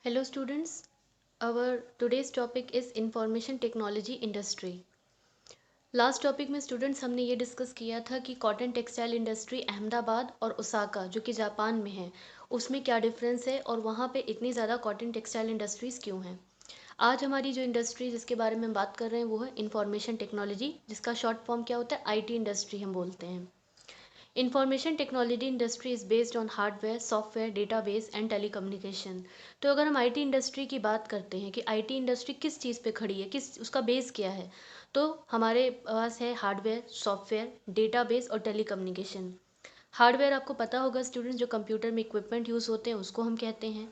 Hello students, our today's topic is information technology industry. Last topic में students हमने ये discuss किया था कि कॉटन टेक्सटाइल इंडस्ट्री अहमदाबाद और ओसाका जो कि जापान में है उसमें क्या डिफरेंस है और वहाँ पे इतनी ज़्यादा कॉटन टेक्सटाइल इंडस्ट्रीज़ क्यों हैं। आज हमारी जो इंडस्ट्री जिसके बारे में हम बात कर रहे हैं वो है इंफॉर्मेशन टेक्नोलॉजी, जिसका शॉर्ट फॉर्म क्या होता है, आईटी इंडस्ट्री हम बोलते हैं। Information technology industry is based on hardware, software, database and telecommunication. तो अगर हम आईटी इंडस्ट्री की बात करते हैं कि आईटी इंडस्ट्री किस चीज़ पे खड़ी है, किस उसका बेस क्या है, तो हमारे पास है हार्डवेयर, सॉफ्टवेयर, डेटाबेस और टेलीकम्युनिकेशन। हार्डवेयर आपको पता होगा स्टूडेंट्स, जो कंप्यूटर में इक्विपमेंट यूज़ होते हैं उसको हम कहते हैं।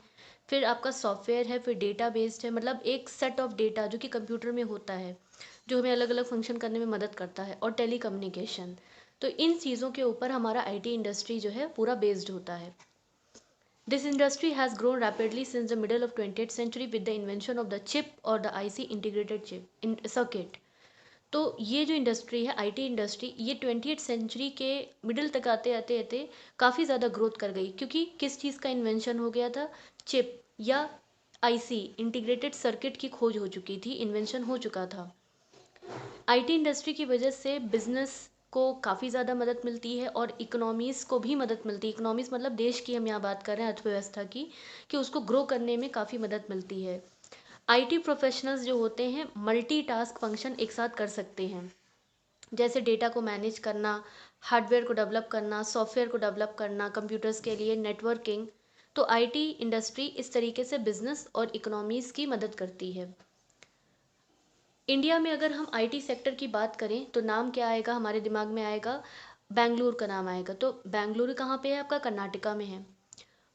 फिर आपका सॉफ्टवेयर है, फिर डेटा बेस्ड है, मतलब एक सेट ऑफ डेटा जो कि कंप्यूटर में होता है, जो हमें अलग अलग फंक्शन करने में मदद करता है, और टेलीकम्युनिकेशन। तो इन चीज़ों के ऊपर हमारा आईटी इंडस्ट्री जो है पूरा बेस्ड होता है। This industry has grown rapidly since the middle of 20th century with the invention of the chip और the IC integrated chip in circuit. तो ये जो इंडस्ट्री है आईटी इंडस्ट्री, ये 20th सेंचुरी के मिडिल तक आते आते आते काफ़ी ज़्यादा ग्रोथ कर गई, क्योंकि किस चीज़ का इन्वेंशन हो गया था, चिप या आईसी इंटीग्रेटेड सर्किट की खोज हो चुकी थी, इन्वेंशन हो चुका था। आईटी इंडस्ट्री की वजह से बिजनेस को काफ़ी ज़्यादा मदद मिलती है और इकोनॉमीज़ को भी मदद मिलती है। इकोनॉमीज़ मतलब देश की हम यहाँ बात कर रहे हैं, अर्थव्यवस्था की, कि उसको ग्रो करने में काफ़ी मदद मिलती है। आईटी प्रोफेशनल्स जो होते हैं मल्टीटास्क फंक्शन एक साथ कर सकते हैं, जैसे डेटा को मैनेज करना, हार्डवेयर को डेवलप करना, सॉफ्टवेयर को डेवलप करना, कंप्यूटर्स के लिए नेटवर्किंग। तो आईटी इंडस्ट्री इस तरीके से बिजनेस और इकोनॉमीज़ की मदद करती है। इंडिया में अगर हम आईटी सेक्टर की बात करें तो नाम क्या आएगा हमारे दिमाग में, आएगा बेंगलुरु का नाम आएगा। तो बेंगलुरु कहाँ पे है, आपका कर्नाटका में है।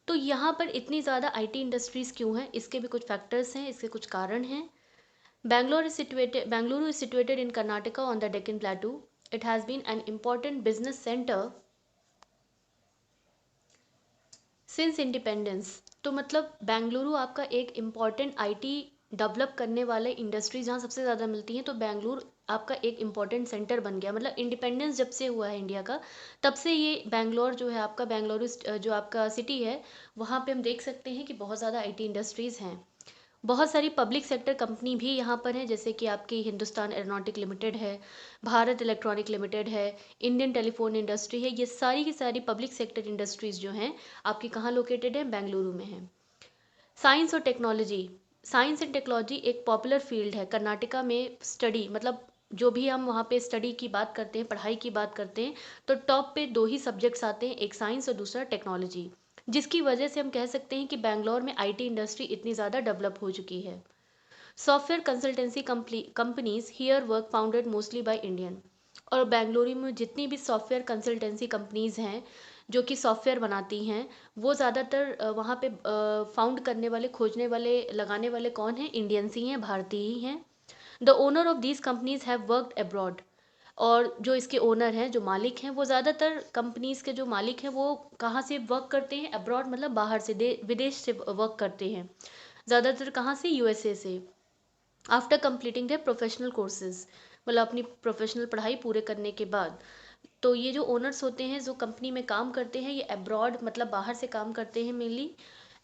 तो यहाँ पर इतनी ज़्यादा आईटी इंडस्ट्रीज़ क्यों हैं, इसके भी कुछ फैक्टर्स हैं, इसके कुछ कारण हैं। Bangalore is situated in Karnataka on the Deccan Plateau. It has been an important business center since independence. तो मतलब बेंगलुरु आपका एक इम्पॉर्टेंट आईटी डेवलप करने वाले इंडस्ट्री जहाँ सबसे ज़्यादा मिलती हैं, तो बेंगलुरु आपका एक इम्पॉर्टेंट सेंटर बन गया। मतलब इंडिपेंडेंस जब से हुआ है इंडिया का, तब से ये बेंगलोर जो है आपका, बेंगलुरु जो आपका सिटी है, वहाँ पे हम देख सकते हैं कि बहुत ज़्यादा आईटी इंडस्ट्रीज़ हैं। बहुत सारी पब्लिक सेक्टर कंपनी भी यहाँ पर हैं, जैसे कि आपकी हिंदुस्तान एरोनॉटिक लिमिटेड है, भारत इलेक्ट्रॉनिक लिमिटेड है, इंडियन टेलीफोन इंडस्ट्री है। ये सारी की सारी पब्लिक सेक्टर इंडस्ट्रीज़ जो हैं आपकी कहाँ लोकेटेड है, बेंगलुरु में है। साइंस और टेक्नोलॉजी, साइंस एंड टेक्नोलॉजी एक पॉपुलर फील्ड है कर्नाटका में। स्टडी मतलब जो भी हम वहाँ पे स्टडी की बात करते हैं, पढ़ाई की बात करते हैं, तो टॉप पे दो ही सब्जेक्ट्स आते हैं, एक साइंस और दूसरा टेक्नोलॉजी, जिसकी वजह से हम कह सकते हैं कि बैंगलोर में आईटी इंडस्ट्री इतनी ज़्यादा डेवलप हो चुकी है। Software consultancy companies here work founded mostly by Indian. और बेंगलुरु में जितनी भी सॉफ्टवेयर कंसल्टेंसी कंपनीज हैं जो कि सॉफ्टवेयर बनाती हैं, वो ज़्यादातर वहाँ पे फाउंड करने वाले, खोजने वाले, लगाने वाले कौन हैं, इंडियंस ही हैं, भारतीय ही हैं। The owner of these companies have worked abroad. और जो इसके ओनर हैं, जो मालिक हैं, वो ज़्यादातर कंपनीज के जो मालिक हैं वो कहाँ से वर्क करते हैं, अब्रॉड मतलब बाहर से, विदेश से वर्क करते हैं। ज़्यादातर कहाँ से, यूएसए से। After completing the professional courses, मतलब अपनी प्रोफेशनल पढ़ाई पूरे करने के बाद। तो ये जो ओनर्स होते हैं, जो कंपनी में काम करते हैं, ये अब्रॉड मतलब बाहर से काम करते हैं mainly.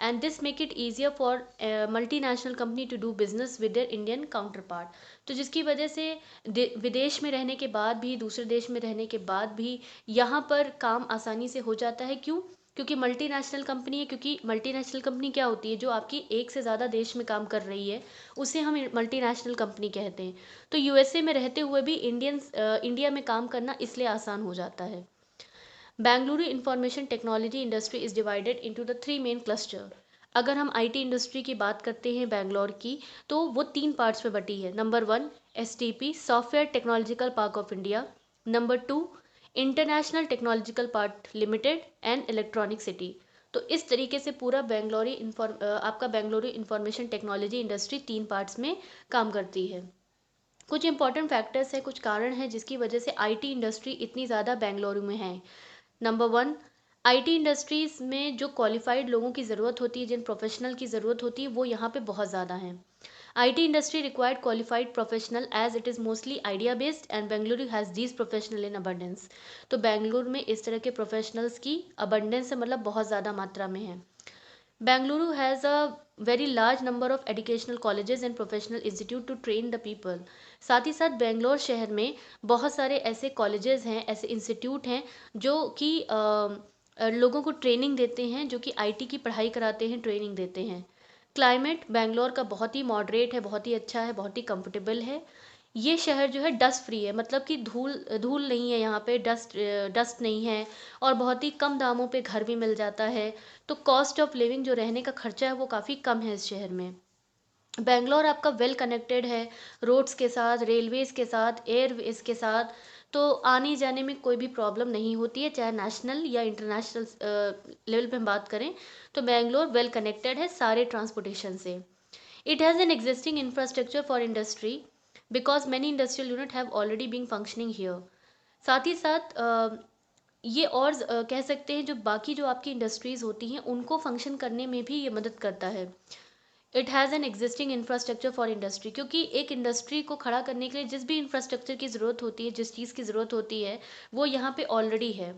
And this make it easier for multinational company to do business with their Indian counterpart. तो जिसकी वजह से विदेश में रहने के बाद भी, दूसरे देश में रहने के बाद भी यहाँ पर काम आसानी से हो जाता है। क्यों? क्योंकि मल्टीनेशनल कंपनी है। क्योंकि मल्टीनेशनल कंपनी क्या होती है, जो आपकी एक से ज़्यादा देश में काम कर रही है, उसे हम मल्टीनेशनल कंपनी कहते हैं। तो यूएसए में रहते हुए भी इंडिया में काम करना इसलिए आसान हो जाता है। Bengaluru information technology industry is divided into the three main cluster. अगर हम आईटी इंडस्ट्री की बात करते हैं बेंगलोर की, तो वो तीन पार्ट्स में बटी है। Number one, STP, software technological park of India. Number two, international technological park limited and electronic city. तो इस तरीके से पूरा आपका बेंगलुरु इंफॉर्मेशन टेक्नोलॉजी इंडस्ट्री तीन पार्ट्स में काम करती है। कुछ इंपॉर्टेंट फैक्टर्स हैं, कुछ कारण हैं जिसकी वजह से आईटी इंडस्ट्री इतनी ज़्यादा बेंगलुरु में है। नंबर वन, आईटी इंडस्ट्रीज़ में जो क्वालिफाइड लोगों की ज़रूरत होती है, जिन प्रोफेशनल की ज़रूरत होती है, वो यहाँ पे बहुत ज़्यादा हैं। IT industry required qualified professional as it is mostly idea based and Bengaluru has these professional in abundance. तो बेंगलुरु में इस तरह के प्रोफेशनल्स की अबंडेंस है, मतलब बहुत ज़्यादा मात्रा में है। Bengaluru has a very large number of educational colleges and professional institute to train the people. साथ ही साथ बेंगलोर शहर में बहुत सारे ऐसे कॉलेजेस हैं, ऐसे इंस्टीट्यूट हैं जो कि लोगों को ट्रेनिंग देते हैं, जो कि आईटी की पढ़ाई कराते हैं, ट्रेनिंग देते हैं। क्लाइमेट बेंगलोर का बहुत ही मॉडरेट है, बहुत ही अच्छा है, बहुत ही कंफर्टेबल है। ये शहर जो है डस्ट फ्री है, मतलब कि धूल धूल नहीं है यहाँ पे, डस्ट नहीं है, और बहुत ही कम दामों पे घर भी मिल जाता है। तो कॉस्ट ऑफ लिविंग जो रहने का खर्चा है वो काफ़ी कम है इस शहर में। बेंगलोर आपका वेल कनेक्टेड है, रोड्स के साथ, रेलवेज के साथ, एयरवेज के साथ। तो आने जाने में कोई भी प्रॉब्लम नहीं होती है, चाहे नेशनल या इंटरनेशनल लेवल पे हम बात करें। तो बेंगलोर वेल कनेक्टेड है सारे ट्रांसपोर्टेशन से। It has an existing infrastructure for industry because many industrial unit have already been functioning here. साथ ही साथ ये और कह सकते हैं जो बाकी जो आपकी इंडस्ट्रीज़ होती हैं उनको फंक्शन करने में भी ये मदद करता है। It has an existing infrastructure for industry, क्योंकि एक इंडस्ट्री को खड़ा करने के लिए जिस भी इंफ्रास्ट्रक्चर की ज़रूरत होती है, जिस चीज़ की ज़रूरत होती है, वो यहाँ पे ऑलरेडी है।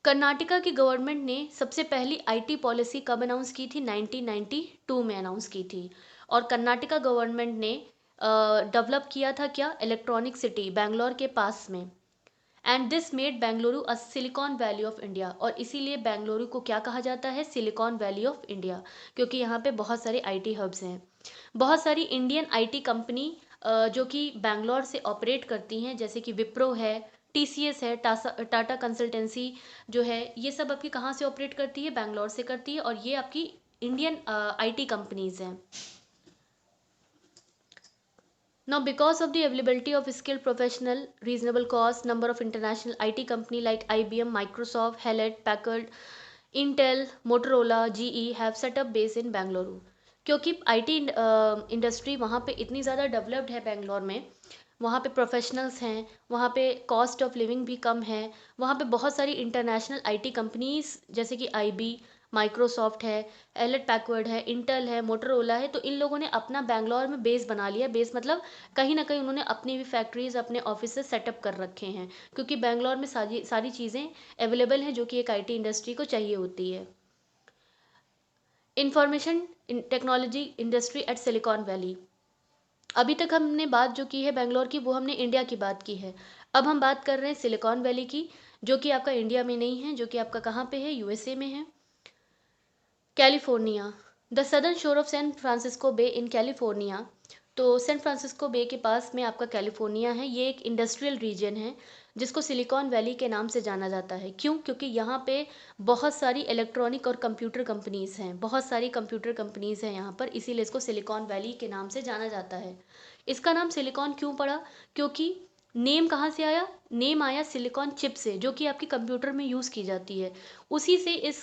कर्नाटका की गवर्नमेंट ने सबसे पहली आईटी पॉलिसी कब अनाउंस की थी? 1992 में अनाउंस की थी। और कर्नाटका गवर्नमेंट ने डेवलप किया था क्या? इलेक्ट्रॉनिक सिटी बेंगलोर के पास में। And this made Bengaluru a silicon valley of India, और इसीलिए बेंगलुरु को क्या कहा जाता है? सिलिकॉन वैली ऑफ इंडिया, क्योंकि यहाँ पे बहुत सारे आईटी हब्स हैं। बहुत सारी इंडियन आईटी कंपनी जो कि बैंगलोर से ऑपरेट करती हैं, जैसे कि विप्रो है, टीसीएस है, टाटा कंसल्टेंसी जो है, ये सब आपकी कहाँ से ऑपरेट करती है? बैंगलोर से करती है, और ये आपकी इंडियन आईटी कंपनीज हैं। Now, because of the availability of skilled professional, reasonable cost, number of international IT company like IBM, Microsoft, Hewlett Packard, Intel, Motorola, GE have set up base in Bangalore. क्योंकि IT industry वहाँ पे इतनी ज़्यादा developed है बेंगलोर में, वहाँ पे professionals हैं, वहाँ पे कॉस्ट ऑफ लिविंग भी कम है, वहाँ पे बहुत सारी इंटरनेशनल आईटी कंपनीज जैसे कि आईबी, माइक्रोसॉफ्ट है, एलेट पैकवर्ड है, इंटेल है, मोटरोला है, तो इन लोगों ने अपना बैंगलोर में बेस बना लिया। बेस मतलब कहीं ना कहीं उन्होंने अपनी भी फैक्ट्रीज, अपने ऑफिस सेटअप कर रखे हैं, क्योंकि बैंगलोर में सारी सारी चीज़ें अवेलेबल हैं जो कि एक आईटी इंडस्ट्री को चाहिए होती है। Information technology industry at silicon valley. अभी तक हमने बात जो की है बेंगलोर की, वो हमने इंडिया की बात की है। अब हम बात कर रहे हैं सिलिकॉन वैली की, जो कि आपका इंडिया में नहीं है, जो कि आपका कहाँ पे है? यूएसए में है। California, the southern shore of San Francisco Bay in California. तो सैन फ्रांसिस्को बे के पास में आपका कैलिफोर्निया है। ये एक इंडस्ट्रियल रीजन है जिसको सिलिकॉन वैली के नाम से जाना जाता है। क्यों? क्योंकि यहाँ पे बहुत सारी इलेक्ट्रॉनिक और कंप्यूटर कंपनीज हैं, बहुत सारी कंप्यूटर कंपनीज हैं यहाँ पर, इसीलिए इसको सिलिकॉन वैली के नाम से जाना जाता है। इसका नाम सिलिकॉन क्यों पड़ा? क्योंकि नेम कहाँ से आया? नेम आया सिलिकॉन चिप से, जो कि आपके कंप्यूटर में यूज़ की जाती है। उसी से इस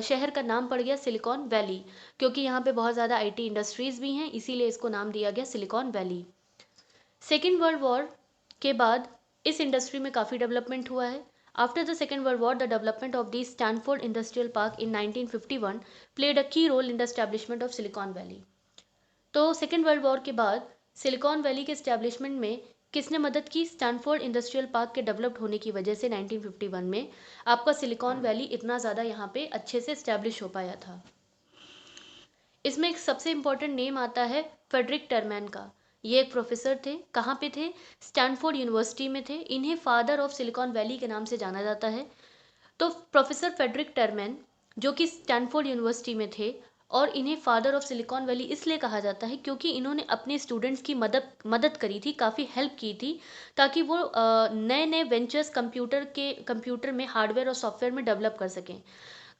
शहर का नाम पड़ गया सिलिकॉन वैली, क्योंकि यहाँ पे बहुत ज़्यादा आईटी इंडस्ट्रीज़ भी हैं, इसीलिए इसको नाम दिया गया Silicon Valley. Second World War के बाद इस इंडस्ट्री में काफ़ी डेवलपमेंट हुआ है। After the Second World War the development of the Stanford Industrial Park in 1951 played a key role in the establishment of Silicon Valley. तो सेकेंड वर्ल्ड वॉर के बाद सिलिकॉन वैली के स्टैब्लिशमेंट में किसने मदद की? स्टैनफोर्ड इंडस्ट्रियल पार्क के developed होने की वजह से 1951 में आपका सिलिकॉन वैली इतना ज़्यादा यहाँ पे अच्छे से स्टैब्लिश हो पाया था। इसमें एक सबसे इम्पॉर्टेंट नेम आता है फेडरिक टर्मैन का। ये एक प्रोफेसर थे, कहाँ पे थे? स्टैनफोर्ड यूनिवर्सिटी में थे। इन्हें फादर ऑफ सिलिकॉन वैली के नाम से जाना जाता है। तो प्रोफेसर फेडरिक टर्मैन जो कि स्टैनफोर्ड यूनिवर्सिटी में थे, और इन्हें फादर ऑफ सिलिकॉन वैली इसलिए कहा जाता है क्योंकि इन्होंने अपने स्टूडेंट्स की मदद मदद करी थी, काफ़ी हेल्प की थी, ताकि वो नए नए वेंचर्स कंप्यूटर में हार्डवेयर और सॉफ्टवेयर में डेवलप कर सकें।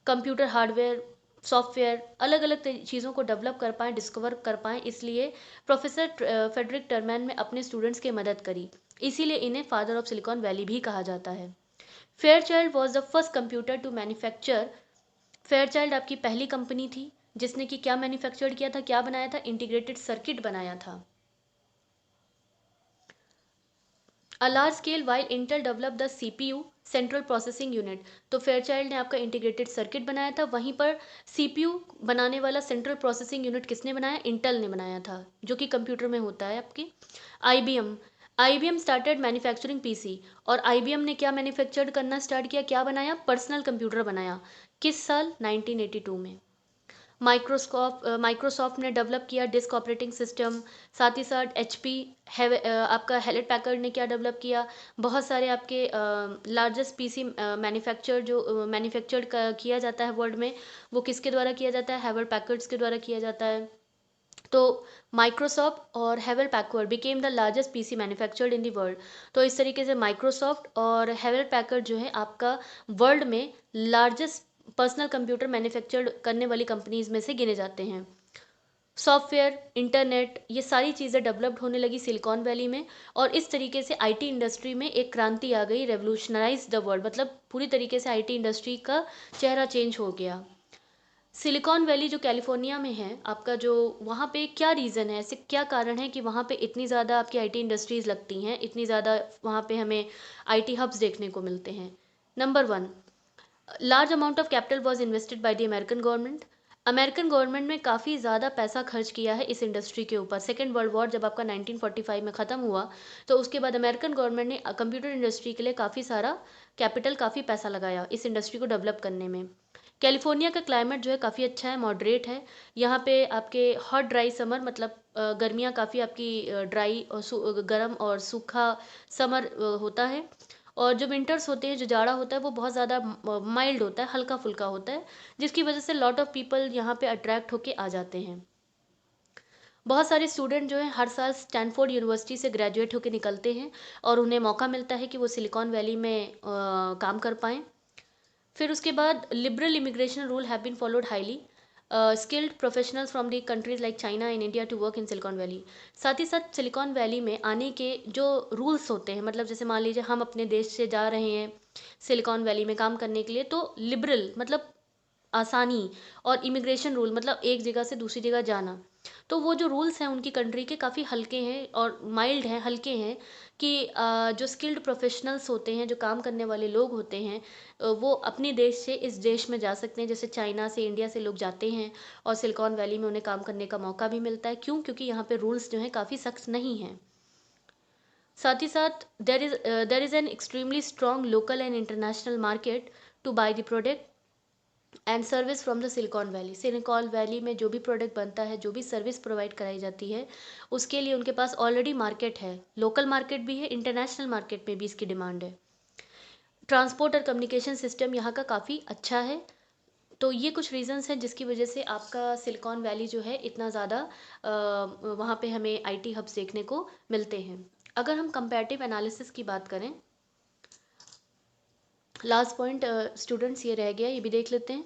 कंप्यूटर हार्डवेयर, सॉफ्टवेयर, अलग अलग चीज़ों को डेवलप कर पाएँ, डिस्कवर कर पाएँ, इसलिए प्रोफेसर फेडरिक टर्मैन ने अपने स्टूडेंट्स की मदद करी, इसीलिए इन्हें फादर ऑफ सिलिकॉन वैली भी कहा जाता है। Fairchild was the first computer to manufacture. Fairchild आपकी पहली कंपनी थी जिसने कि क्या मैन्युफैक्चर किया था, क्या बनाया था? इंटीग्रेटेड सर्किट बनाया था। A large scale while Intel develop the CPU central processing unit. तो फेयरचाइल्ड ने आपका इंटीग्रेटेड सर्किट बनाया था, वहीं पर सीपीयू बनाने वाला सेंट्रल प्रोसेसिंग यूनिट किसने बनाया? इंटेल ने बनाया था, जो कि कंप्यूटर में होता है आपकी। IBM, IBM started manufacturing PC, और आईबीएम ने क्या मैन्युफैक्चर करना स्टार्ट किया, क्या बनाया? पर्सनल कंप्यूटर बनाया। किस साल? 1982 में। माइक्रोसॉफ्ट ने डेवलप किया डिस्क ऑपरेटिंग सिस्टम। साथ ही साथ एचपी आपका हेलेट पैकर्ड ने क्या डेवलप किया, बहुत सारे आपके लार्जेस्ट पीसी मैन्युफैक्चर जो मैन्युफैक्चर्ड किया जाता है वर्ल्ड में, वो किसके द्वारा किया जाता है? हेवल पैकर्ड्स के द्वारा किया जाता है। तो माइक्रोसॉफ्ट और Hewlett Packard became the largest PC manufactured in the world. तो इस तरीके से माइक्रोसॉफ्ट और हेवल पैकर्ड जो है आपका वर्ल्ड में लार्जेस्ट पर्सनल कंप्यूटर मैन्युफैक्चर्ड करने वाली कंपनीज में से गिने जाते हैं। सॉफ्टवेयर, इंटरनेट, ये सारी चीज़ें डेवलप्ड होने लगी सिलिकॉन वैली में, और इस तरीके से आईटी इंडस्ट्री में एक क्रांति आ गई, रेवोल्यूशनराइज द वर्ल्ड, मतलब पूरी तरीके से आईटी इंडस्ट्री का चेहरा चेंज हो गया। सिलिकॉन वैली जो कैलिफोर्निया में है आपका, जो वहाँ पे क्या रीज़न है, ऐसे क्या कारण है कि वहाँ पे इतनी ज़्यादा आपकी आईटी इंडस्ट्रीज़ लगती हैं, इतनी ज़्यादा वहाँ पे हमें आईटी हब्स देखने को मिलते हैं? Number one, large amount of capital was invested by the American government. American government ने काफ़ी ज़्यादा पैसा खर्च किया है इस इंडस्ट्री के ऊपर। सेकेंड वर्ल्ड वॉर जब आपका 1945 में ख़त्म हुआ, तो उसके बाद अमेरिकन गवर्नमेंट ने कंप्यूटर इंडस्ट्री के लिए काफ़ी सारा कैपिटल, काफ़ी पैसा लगाया इस इंडस्ट्री को डेवलप करने में। कैलिफोर्निया का क्लाइमेट जो है काफ़ी अच्छा है, मॉडरेट है। यहाँ पे आपके हॉट ड्राई समर, मतलब गर्मियाँ काफ़ी आपकी ड्राई और गर्म और सूखा समर होता है, और जो विंटर्स होते हैं, जो जाड़ा होता है, वो बहुत ज़्यादा माइल्ड होता है, हल्का फुल्का होता है, जिसकी वजह से लॉट ऑफ पीपल यहाँ पे अट्रैक्ट होके आ जाते हैं। बहुत सारे स्टूडेंट जो हैं हर साल स्टैनफोर्ड यूनिवर्सिटी से ग्रेजुएट होकर निकलते हैं, और उन्हें मौका मिलता है कि वो सिलिकॉन वैली में काम कर पाएँ। फिर उसके बाद liberal immigration rule have been followed highly, skilled professionals from the countries like China and India to work in Silicon Valley. साथ ही साथ सिलिकॉन वैली में आने के जो रूल्स होते हैं, मतलब जैसे मान लीजिए हम अपने देश से जा रहे हैं सिलिकॉन वैली में काम करने के लिए, तो लिबरल मतलब आसानी, और इमिग्रेशन रूल मतलब एक जगह से दूसरी जगह जाना, तो वो जो रूल्स हैं उनकी कंट्री के काफ़ी हल्के हैं और माइल्ड हैं, हल्के हैं, कि जो स्किल्ड प्रोफेशनल्स होते हैं, जो काम करने वाले लोग होते हैं, वो अपने देश से इस देश में जा सकते हैं। जैसे चाइना से, इंडिया से लोग जाते हैं और सिलिकॉन वैली में उन्हें काम करने का मौका भी मिलता है। क्यों? क्योंकि यहाँ पे रूल्स जो हैं काफ़ी सख्त नहीं हैं। साथ ही साथ there is an extremely strong local and international market two by the product and service from the Silicon valley. Silicon Valley में जो भी प्रोडक्ट बनता है, जो भी सर्विस प्रोवाइड कराई जाती है, उसके लिए उनके पास ऑलरेडी मार्केट है, लोकल मार्केट भी है, इंटरनेशनल मार्केट में भी इसकी डिमांड है। ट्रांसपोर्ट और कम्युनिकेशन सिस्टम यहाँ का काफ़ी अच्छा है। तो ये कुछ रीजंस हैं जिसकी वजह से आपका सिलिकॉन वैली जो है इतना ज़्यादा वहाँ पे हमें आईटी हब्स देखने को मिलते हैं। अगर हम कंपैरेटिव एनालिसिस की बात करें, लास्ट पॉइंट स्टूडेंट्स ये रह गया, ये भी देख लेते हैं।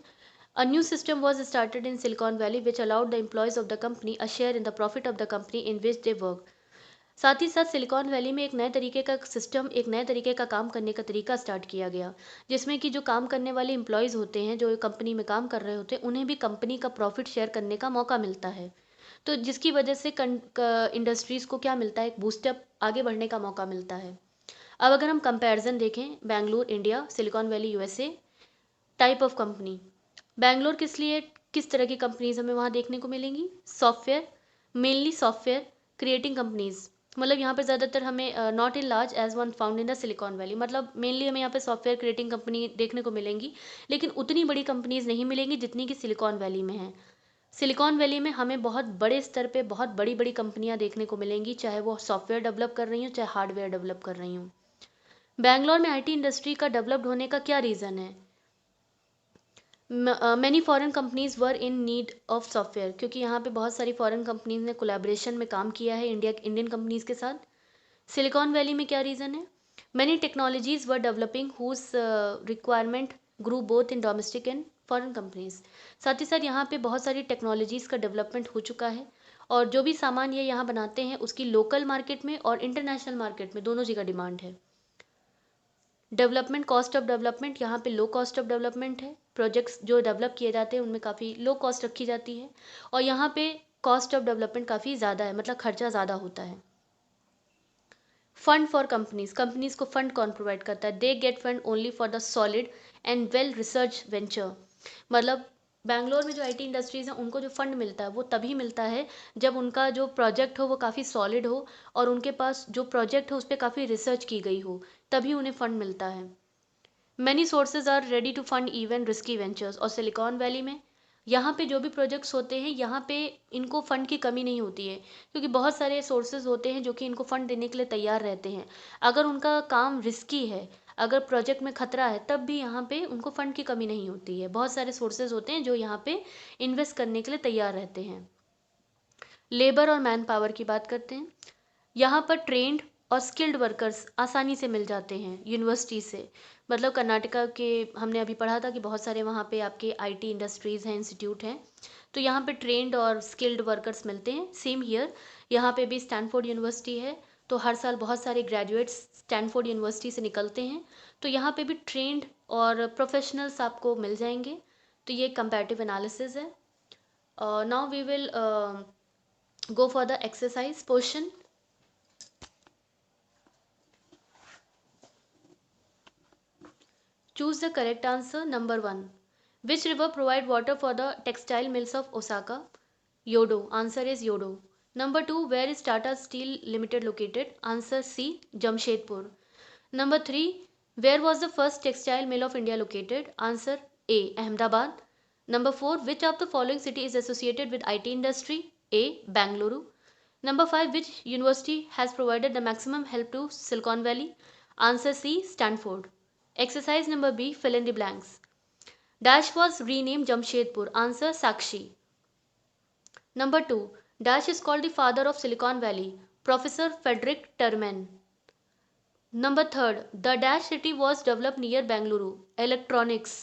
A new system was started in Silicon Valley which allowed the employees of the company a share in the profit of the company in which they work. साथ ही साथ सिलिकॉन वैली में एक नए तरीके का सिस्टम, एक नए तरीके का काम करने का तरीका स्टार्ट किया गया, जिसमें कि जो काम करने वाले एम्प्लॉयज़ होते हैं, जो कंपनी में काम कर रहे होते हैं, उन्हें भी कंपनी का प्रॉफिट शेयर करने का मौका मिलता है। तो जिसकी वजह से इंडस्ट्रीज़ को क्या मिलता है? एक बूस्टअप, आगे बढ़ने का मौका मिलता है। अब अगर हम कंपैरिजन देखें, Bengaluru India, silicon valley USA, type of company. Bangalore किस लिए, किस तरह की कंपनीज हमें वहाँ देखने को मिलेंगी? Software, mainly software creating companies, मतलब यहाँ पे ज़्यादातर हमें not in large as one found in the Silicon Valley, मतलब मेनली हमें यहाँ पे सॉफ्टवेयर क्रिएटिंग कंपनी देखने को मिलेंगी, लेकिन उतनी बड़ी कंपनीज नहीं मिलेंगी जितनी कि सिलिकॉन वैली में है। सिलिकॉन वैली में हमें बहुत बड़े स्तर पे बहुत बड़ी बड़ी कंपनियां देखने को मिलेंगी, चाहे वो सॉफ्टवेयर डेवलप कर रही हों, चाहे हार्डवेयर डेवलप कर रही हों। बैंगलोर में आईटी इंडस्ट्री का डेवलप्ड होने का क्या रीज़न है? Many foreign companies were in need of software, क्योंकि यहाँ पे बहुत सारी फॉरेन कंपनीज ने कोलैबोरेशन में काम किया है इंडियन कंपनीज के साथ। सिलिकॉन वैली में क्या रीज़न है? Many technologies were developing whose requirement grew both in domestic and foreign companies. साथ ही साथ यहाँ पे बहुत सारी टेक्नोलॉजीज़ का डेवलपमेंट हो चुका है, और जो भी सामान ये यहाँ बनाते हैं उसकी लोकल मार्केट में और इंटरनेशनल मार्केट में दोनों जगह डिमांड है। डेवलपमेंट, कॉस्ट ऑफ डेवलपमेंट, यहाँ पे लो कॉस्ट ऑफ डेवलपमेंट है, प्रोजेक्ट्स जो डेवलप किए जाते हैं उनमें काफ़ी लो कॉस्ट रखी जाती है, और यहाँ पे कॉस्ट ऑफ डेवलपमेंट काफ़ी ज़्यादा है, मतलब खर्चा ज़्यादा होता है। फंड फॉर कंपनीज, कंपनीज को फंड कौन प्रोवाइड करता है? They get fund only for the solid and well research venture, मतलब बैंगलोर में जो आईटी इंडस्ट्रीज़ हैं उनको जो फंड मिलता है वो तभी मिलता है जब उनका जो प्रोजेक्ट हो वो काफ़ी सॉलिड हो, और उनके पास जो प्रोजेक्ट हो उस पर काफ़ी रिसर्च की गई हो, तभी उन्हें फंड मिलता है। Many sources are ready to fund even risky ventures. और सिलिकॉन वैली में यहाँ पे जो भी प्रोजेक्ट्स होते हैं यहाँ पे इनको फंड की कमी नहीं होती है, क्योंकि बहुत सारे सोर्सेज होते हैं जो कि इनको फंड देने के लिए तैयार रहते हैं। अगर उनका काम रिस्की है, अगर प्रोजेक्ट में खतरा है, तब भी यहाँ पे उनको फंड की कमी नहीं होती है। बहुत सारे सोर्सेज होते हैं जो यहाँ पे इन्वेस्ट करने के लिए तैयार रहते हैं। लेबर और मैन पावर की बात करते हैं। यहाँ पर ट्रेंड और स्किल्ड वर्कर्स आसानी से मिल जाते हैं यूनिवर्सिटी से। मतलब कर्नाटका के हमने अभी पढ़ा था कि बहुत सारे वहाँ पे आपके आईटी इंडस्ट्रीज़ हैं, इंस्टीट्यूट हैं, तो यहाँ पे ट्रेंड और स्किल्ड वर्कर्स मिलते हैं। सेम हियर, यहाँ पे भी स्टैनफोर्ड यूनिवर्सिटी है, तो हर साल बहुत सारे ग्रेजुएट्स स्टैनफोर्ड यूनिवर्सिटी से निकलते हैं, तो यहाँ पे भी ट्रेंड और प्रोफेशनल्स आपको मिल जाएंगे। तो ये कंपैरेटिव एनालिसिस है। Now we will go for the exercise portion. Choose the correct answer. Number 1. Which river provide water for the textile mills of Osaka? Yodo. Answer is Yodo. Number 2. Where is Tata Steel Limited located? Answer C. Jamshedpur. Number 3. Where was the first textile mill of India located? Answer A. Ahmedabad. Number 4. Which of the following city is associated with IT industry? A. Bangalore. Number 5. Which university has provided the maximum help to Silicon Valley? Answer C. Stanford. Exercise number B. Fill in the blanks. Dash was renamed Jamshedpur. Answer Sakshi. Number 2. Dash is called the father of Silicon Valley. Professor Frederick Terman. Number 3. The Dash city was developed near Bangalore. Electronics.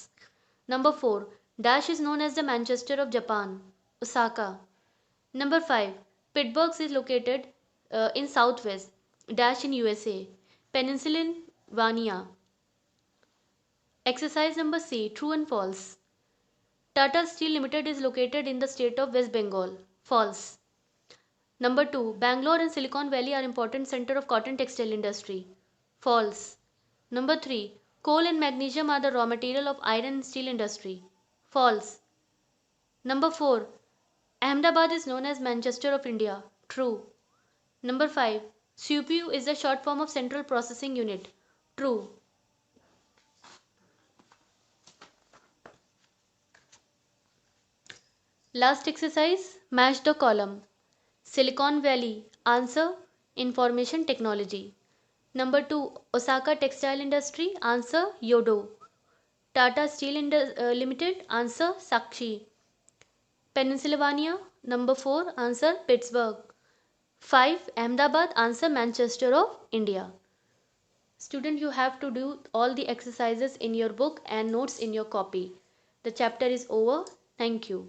Number 4. Dash is known as the Manchester of Japan. Osaka. Number 5. Pittsburgh is located in southwest dash in USA. Pennsylvania. Exercise number C. True and false. Tata Steel Limited is located in the state of West Bengal. False. Number 2. Bangalore and Silicon Valley are important center of cotton textile industry. False. Number 3. Coal and magnesium are the raw material of iron and steel industry. False. Number 4. Ahmedabad is known as Manchester of India. True. Number 5. CPU is the short form of Central Processing Unit. True. Last exercise. Match the column. Silicon Valley. Answer Information Technology. Number 2. Osaka Textile Industry. Answer Yodo. Tata Steel Limited. Answer Sakshi. Pennsylvania. Number 4. Answer Pittsburgh. 5. Ahmedabad. Answer Manchester of India. Student, you have to do all the exercises in your book and notes in your copy. The chapter is over. Thank you.